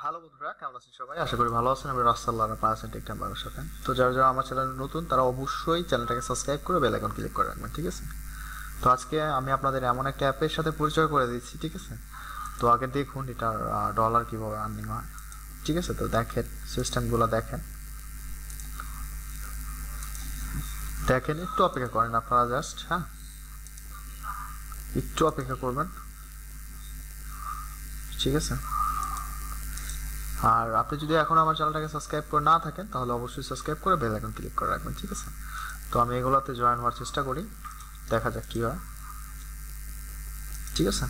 Hello বন্ধুরা, কেমন আছেন সবাই? আশা করি ভালো আছেন। আমি রাসেল পার্সেন্ট টেক টাইমের সাথে। তো যারা যারা আমার চ্যানেলে নতুন তারা অবশ্যই চ্যানেলটাকে সাবস্ক্রাইব করে বেল আইকন ক্লিক করে রাখবেন, ঠিক আছে? তো আজকে আমি আপনাদের এমন একটা অ্যাপের সাথে পরিচয় করে দিচ্ছি, ঠিক আছে? তো আগে দেখুন এটার ডলার কীভাবে আর্নিং হয়, ঠিক আছে? তো দেখেন সিস্টেমগুলো দেখেন দেখেন একটু অপেক্ষা করেন আপনারা, জাস্ট হ্যাঁ একটু অপেক্ষা করবেন, ঠিক আছে? আর আপনি যদি এখন আমার চ্যানেলটাকে সাবস্ক্রাইব করে না থাকেন তাহলে অবশ্যই সাবস্ক্রাইব করে বেল আইকন ক্লিক করে রাখবেন, ঠিক আছে? তো আমি এগুলোতে জয়েন হওয়ার চেষ্টা করি, দেখা যাক কী হয়, ঠিক আছে?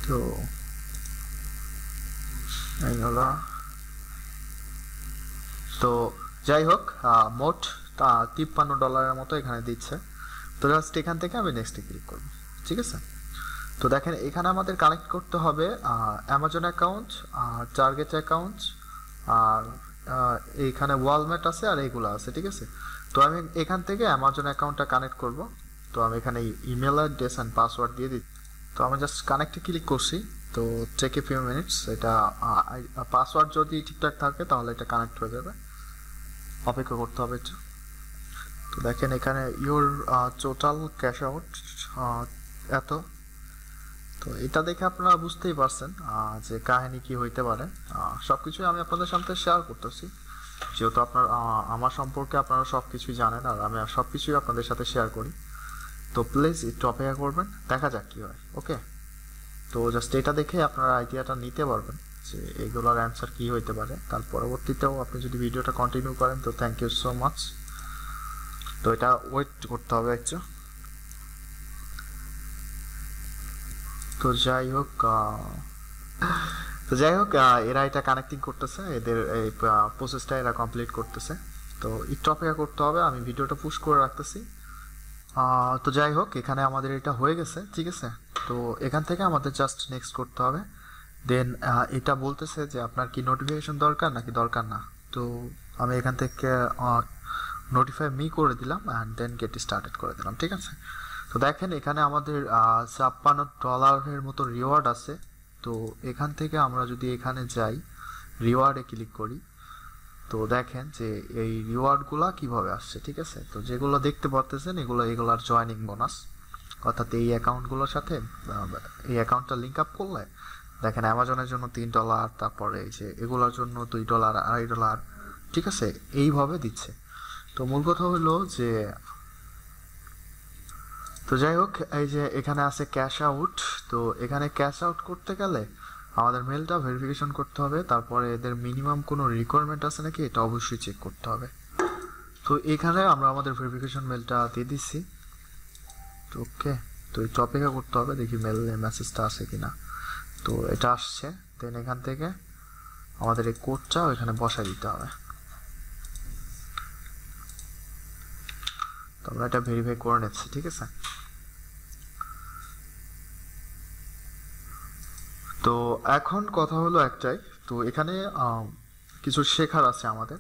তো এই হলো, তো যাই হোক মোট $53 মতো এখানে দিচ্ছে। তো জাস্ট এখান থেকে আমি নেক্সটে ক্লিক করব, ঠিক আছে? তো দেখেন এখানে আমাদের কানেক্ট করতে হবে অ্যামাজন অ্যাকাউন্ট, টার্গেট অ্যাকাউন্ট, আর এইখানে ওয়ালমেট আছে আর এইগুলো আছে, ঠিক আছে? তো আমি এখান থেকে অ্যামাজন অ্যাকাউন্টটা কানেক্ট করব। তো আমি এখানে ইমেল অ্যাড্রেস অ্যান্ড পাসওয়ার্ড দিয়ে দিই। তো আমি জাস্ট কানেক্টে ক্লিক করছি। তো টেক এ ফিউ মিনিটস, এটা পাসওয়ার্ড যদি ঠিকঠাক থাকে তাহলে এটা কানেক্ট হয়ে যাবে, অপেক্ষা করতে হবে একটু। তো দেখেন এখানে ইউর টোটাল ক্যাশ আউট এত। তো এটা দেখে আপনারা বুঝতেই পারছেন যে কাহিনী কি হইতে পারে। সব কিছুই আমি আপনাদের সাথে শেয়ার করতেছি, যেহেতু আপনার আমার সম্পর্কে আপনারা সব কিছুই জানেন আর আমি সব কিছুই আপনাদের সাথে শেয়ার করি। তো প্লিজ একটু অপেক্ষা করবেন, দেখা যাক কী হয়, ওকে? তো জাস্ট এটা দেখে আপনারা আইডিয়াটা নিতে পারবেন যে এগুলোর অ্যান্সার কী হইতে পারে। তার পরবর্তীতেও আপনি যদি ভিডিওটা কন্টিনিউ করেন তো থ্যাংক ইউ সো মাচ। তো এটা ওয়েট করতে হবে একটু। তো যাই হোক এরা এটা কানেক্টিং করতেছে, এদের এই প্রসেসটা এরা কমপ্লিট করতেছে। তো একটু অপেক্ষা করতে হবে, আমি ভিডিওটা পুশ করে রাখতেছি। তো যাই হোক এখানে আমাদের এটা হয়ে গেছে, ঠিক আছে? তো এখান থেকে আমাদের জাস্ট নেক্সট করতে হবে। দেন এটা বলতেছে যে আপনার কি নোটিফিকেশন দরকার নাকি দরকার না। তো আমি এখান থেকে নোটিফাই মি করে দিলাম অ্যান্ড দেন গেট স্টার্টেড করে দিলাম, ঠিক আছে? তো দেখেন এখানে আমাদের $56 মতো রিওয়ার্ড আছে। তো এখান থেকে আমরা যদি এখানে যাই, রিওয়ার্ডে ক্লিক করি, তো দেখেন যে এই রিওয়ার্ডগুলো কিভাবে আসছে, ঠিক আছে? তো যেগুলো দেখতে পাচ্ছেন এগুলার জয়নিং বোনাস, অর্থাৎ এই অ্যাকাউন্টগুলোর সাথে এই অ্যাকাউন্টটা লিঙ্ক আপ করলে দেখেন অ্যামাজনের জন্য $3, তারপরে এই যে এগুলোর জন্য $2, $2.5, ঠিক আছে? এইভাবে দিচ্ছে। তো মূল কথা হলো যে, তো যাই হোক এই যে এখানে আছে ক্যাশ আউট। তো এখানে ক্যাশ আউট করতে গেলে আমাদের মেলটা ভেরিফিকেশন করতে হবে, তারপরে এদের মিনিমাম কোনো রিকোয়ারমেন্ট আছে নাকি এটা অবশ্যই চেক করতে হবে। তো এখানে আমরা আমাদের ভেরিফিকেশন মেলটা দিয়ে দিচ্ছি, ওকে? তো একটু অপেক্ষা করতে হবে, দেখি মেসেজটা আসে কিনা। তো এটা আসছে, দেন এখান থেকে আমাদের এই কোডটা ওইখানে বসাই দিতে হবে। তো আমরা এটা ভেরিফাই করে নিচ্ছি, ঠিক আছে? তো এখন কথা হলো একটাই, তো এখানে কিছু শেখার আছে আমাদের।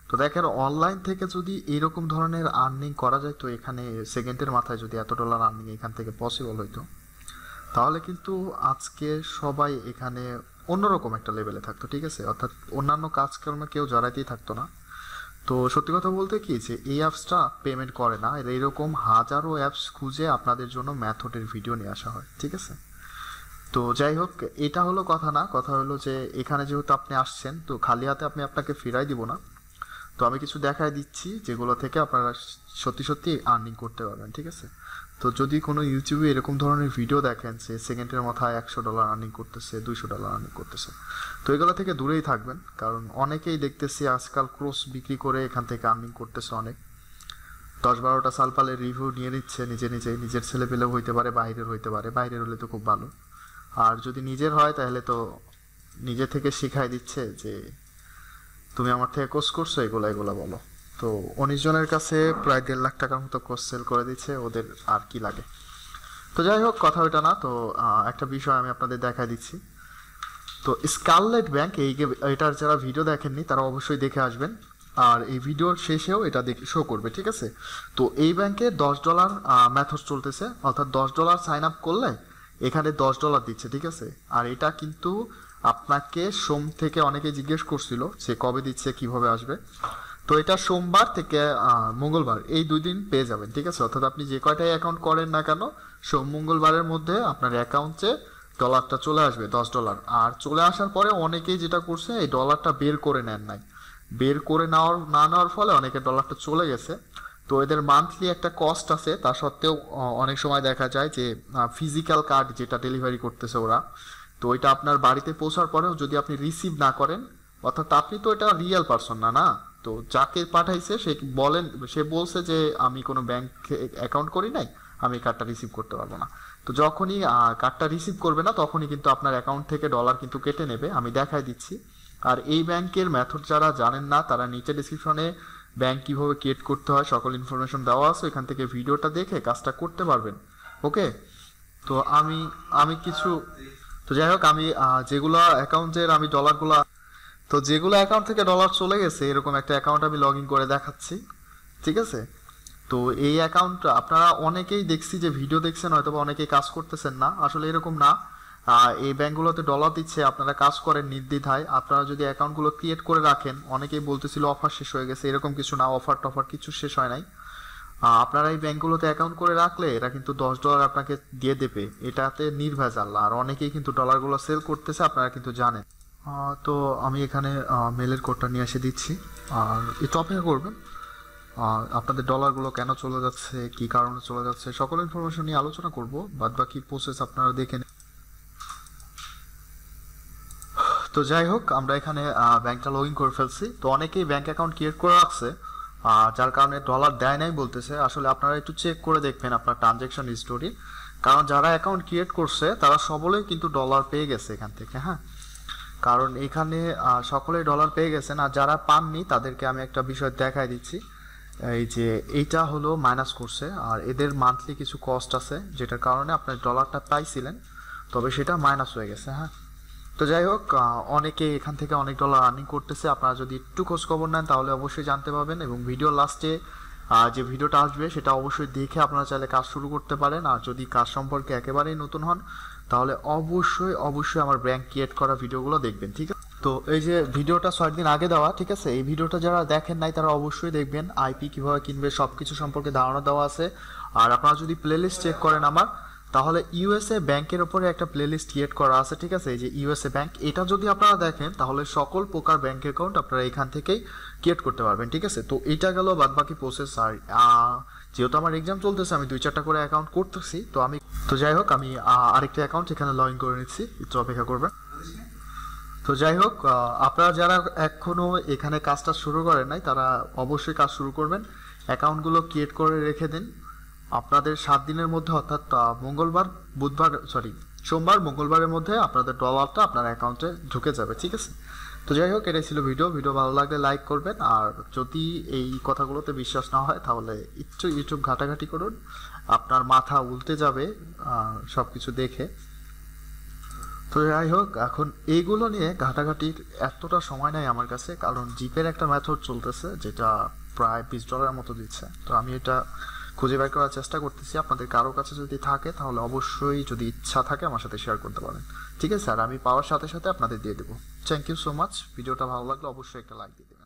তো দেখেন অনলাইন থেকে যদি এইরকম ধরনের আর্নিং করা যায়, তো এখানে সেকেন্ডের মাথায় যদি এত ডলার আর্নিং এখান থেকে পসিবল হইতো, তাহলে কিন্তু আজকে সবাই এখানে অন্যরকম একটা লেভেলে থাকতো, ঠিক আছে? অর্থাৎ অন্যান্য কাজকর্মে কেউ জড়াইতেই থাকতো না। তো সত্যি কথা বলতে কি যে এই অ্যাপসটা পেমেন্ট করে না, এইরকম হাজারো অ্যাপস খুঁজে আপনাদের জন্য মেথডের ভিডিও নিয়ে আসা হয়, ঠিক আছে? তো যাই হোক এটা হলো কথা না, কথা হলো যে এখানে যেহেতু আপনি আসছেন তো খালি হাতে আমি আপনাকে ফিরাই দিব না। তো আমি কিছু দেখাই দিচ্ছি যেগুলো থেকে আপনারা সত্যি সত্যি আর্নিং করতে পারবেন, ঠিক আছে? তো যদি কোনো ইউটিউবে এরকম ধরনের ভিডিও দেখেন যে সেকেন্ডের মাথায় $100 আর্নিং করতেছে, $200 আর্নিং করতেছে, তো এগুলো থেকে দূরেই থাকবেন। কারণ অনেকেই দেখতেছি আজকাল ক্রস বিক্রি করে এখান থেকে আর্নিং করতেছে, অনেক 10-12টা সালপালের রিভিউ নিয়ে নিচ্ছে নিজের ছেলে পেলেও হইতে পারে, বাইরের হইতে পারে, বাইরের হলে তো খুব ভালো। আর যদি নিজের হয় তাহলে তো নিজে থেকে শিখাই দিচ্ছে যে তুমি আমার থেকে কোর্স করছো, এগুলা বলো। তো 19 জনের কাছে প্রায় $1.5 লাখ মতো কোর্স সেল করে দিচ্ছে, ওদের আর কি লাগে। তো যাই হোক কথা ওইটা না। তো একটা বিষয় আমি আপনাদের দেখাই দিচ্ছি। তো স্কারলেট ব্যাংক এটার যারা ভিডিও দেখেননি তারা অবশ্যই দেখে আসবেন, আর এই ভিডিওর শেষেও এটা দেখে শো করবে, ঠিক আছে? তো এই ব্যাংকে $10 মেথড চলতেছে, অর্থাৎ $10 সাইন আপ করলে এখানে $10 দিচ্ছে, ঠিক আছে? আর এটা কিন্তু আপনাকে সোম থেকে অনেকে জিজ্ঞেস করছিল যে কবে দিচ্ছে, কিভাবে আসবে। তো এটা সোমবার থেকে মঙ্গলবার এই 2 দিন পেয়ে যাবেন, ঠিক আছে। অর্থাৎ আপনি যে কয়টাই অ্যাকাউন্ট করেন না কেন, সোম মঙ্গলবারের মধ্যে আপনার অ্যাকাউন্টে ডলারটা চলে আসবে, $10। আর চলে আসার পরে অনেকেই যেটা করছে, এই ডলারটা বের করে নেন নাই। বের করে নেওয়ার ফলে অনেকের ডলারটা চলে গেছে। তো এদের মান্থলি একটা কস্ট আছে, তা সত্ত্বেও অনেক সময় দেখা যায় যে ফিজিক্যাল কার্ড যেটা ডেলিভারি করতেছে ওরা, তো ওইটা আপনার বাড়িতে পৌঁছার পরেও যদি আপনি রিসিভ না করেন, অর্থাৎ আপনি তো এটা রিয়েল পারসন না, না। তো যাকে পাঠাইছে সে বলছে যে আমি কোনো ব্যাংক অ্যাকাউন্ট করি নাই, আমি কার্ডটা রিসিভ করতে পারবো না। তো যখনই কার্ডটা রিসিভ করবে না, তখনই কিন্তু আপনার অ্যাকাউন্ট থেকে ডলার কিন্তু কেটে নেবে। আমি দেখাই দিচ্ছি। আর এই ব্যাংকের মেথড যারা জানেন না, তারা নিচে ডিসক্রিপশনে ব্যাংক কিভাবে ক্রিয়েট করতে হয় সকল ইনফরমেশন দেওয়া আছে, এখান থেকে ভিডিওটা দেখে কাজটা করতে পারবেন। ওকে। তো আমি কিছু তো যাই হোক, আমি যেগুলো অ্যাকাউন্টের আমি ডলারগুলো, তো যেগুলো অ্যাকাউন্ট থেকে ডলার চলে গেছে এরকম একটা অ্যাকাউন্ট আমি লগ ইন করে দেখাচ্ছি, ঠিক আছে। তো এই অ্যাকাউন্ট আপনারা অনেকেই দেখছি যে ভিডিও দেখছেন, হয়তো অনেকেই কাজ করতেছেন না, আসলে এরকম না। এই ব্যাংকগুলোতে ডলার দিচ্ছে, আপনারা কাজ করেন নির্দ্বিধায়। আপনারা যদি অ্যাকাউন্টগুলো ক্রিয়েট করে রাখেন, অনেকেই বলতেছিল অফার শেষ হয়ে গেছে, এরকম কিছু না, অফার টফার কিছু শেষ হয় নাই। আপনারা এই ব্যাংকগুলোতে অ্যাকাউন্ট করে রাখলে এরা কিন্তু $10 আপনাকে দিয়ে দেবে, এটাতে নির্ভেজাল। আর অনেকেই কিন্তু ডলারগুলো সেল করতেছে, আপনারা কিন্তু জানেন। তো আমি এখানে মেলের কোডটা নিয়ে এসে দিচ্ছি, আর একটু অপেক্ষা করবেন। আপনাদের ডলারগুলো কেন চলে যাচ্ছে, কি কারণে চলে যাচ্ছে, সকল ইনফরমেশন নিয়ে আলোচনা করব। বাদ বাকি প্রসেস আপনারা দেখে নিন। তো যাই হোক, আমরা এখানে ব্যাংকটা লগ ইন করে ফেলছি। তো অনেকেই ব্যাংক অ্যাকাউন্ট ক্রিয়েট করে রাখছে, যার কারণে ডলার দেয় নাই বলতেছে। আসলে আপনারা একটু চেক করে দেখবেন আপনার ট্রানজ্যাকশন হিস্টোরি, কারণ যারা অ্যাকাউন্ট ক্রিয়েট করছে তারা সকলেই কিন্তু ডলার পেয়ে গেছে এখান থেকে। হ্যাঁ, কারণ এখানে সকলেই ডলার পেয়ে গেছেন। আর যারা পাননি তাদেরকে আমি একটা বিষয় দেখাই দিচ্ছি। এই যে এইটা হলো মাইনাস করছে, আর এদের মান্থলি কিছু কস্ট আছে, যেটার কারণে আপনার ডলারটা পাইছিলেন, তবে সেটা মাইনাস হয়ে গেছে। হ্যাঁ, তো যাই হোক, অনেকে এখান থেকে অনেক ডলার আর্নিং করতেছে। আপনারা যদি একটু খোঁজ খবর নেন তাহলে অবশ্যই জানতে পারবেন, এবং ভিডিওর লাস্টে যে ভিডিওটা আসবে সেটা অবশ্যই দেখে আপনারা চাইলে কাজ শুরু করতে পারেন। আর যদি কাজ সম্পর্কে একেবারেই নতুন হন, তাহলে অবশ্যই আমার ব্যাংক ক্রিয়েট করা ভিডিওগুলো দেখবেন, ঠিক আছে। তো এই যে ভিডিওটা 6 দিন আগে দেওয়া, ঠিক আছে, এই ভিডিওটা যারা দেখেন নাই তারা অবশ্যই দেখবেন। আইপি কিভাবে কিনবে সবকিছু সম্পর্কে ধারণা দেওয়া আছে। আর আপনারা যদি প্লেলিস্ট চেক করেন আমার, তাহলে ইউএসএ ব্যাংকের উপরে একটা প্লেলিস্ট ক্রিয়েট করা আছে, ঠিক আছে। এই যে ইউএসএ ব্যাংক, এটা যদি আপনারা দেখেন তাহলে সকল প্রকার ব্যাংক অ্যাকাউন্ট আপনারা এখান থেকেই ক্রিয়েট করতে পারবেন, ঠিক আছে। তো এটা গেল বাদ বাকি প্রসেস। আর যেহেতু আমার এক্সাম চলতেছে, আমি 2-4টা করে অ্যাকাউন্ট করতেছি। তো যাই হোক, আমি আরেকটা অ্যাকাউন্ট এখানে লগ ইন করে নিচ্ছি, একটু অপেক্ষা করবেন। তো যাই হোক, আপনারা যারা এখনো এখানে কাজটা শুরু করেন নাই তারা অবশ্যই কাজ শুরু করবেন। অ্যাকাউন্টগুলো ক্রিয়েট করে রেখে দিন। আপনাদের 7 দিনের মধ্যে, অর্থাৎ সোমবার মঙ্গলবারের মধ্যে আপনাদের ডলারটা আপনার অ্যাকাউন্টে ঢুকে যাবে, ঠিক আছে। তো যাই হোক, এটাই ছিল ভিডিও ভালো লাগলে লাইক করবেন। আর যদি এই কথাগুলোতে বিশ্বাস না হয় তাহলে একটু ইউটিউব ঘাটাঘাটি করুন, আপনার মাথা উল্টে যাবে সব কিছু দেখে। তো যাই হোক, এখন এইগুলো নিয়ে ঘাটাঘাটির এতটা সময় নাই আমার কাছে, কারণ জিপের একটা মেথড চলতেছে যেটা প্রায় $20 মতো দিচ্ছে। তো আমি এটা খুঁজে বের করার চেষ্টা করতেছি। আপনাদের কারো কাছে যদি থাকে তাহলে অবশ্যই, যদি ইচ্ছা থাকে, আমার সাথে শেয়ার করতে পারেন, ঠিক আছে। আর আমি পাওয়ার সাথে সাথে আপনাদের দিয়ে দেবো। Thank you so much. ভিডিওটা ভালো লাগলে অবশ্যই একটা লাইক দিয়ে দেবেন।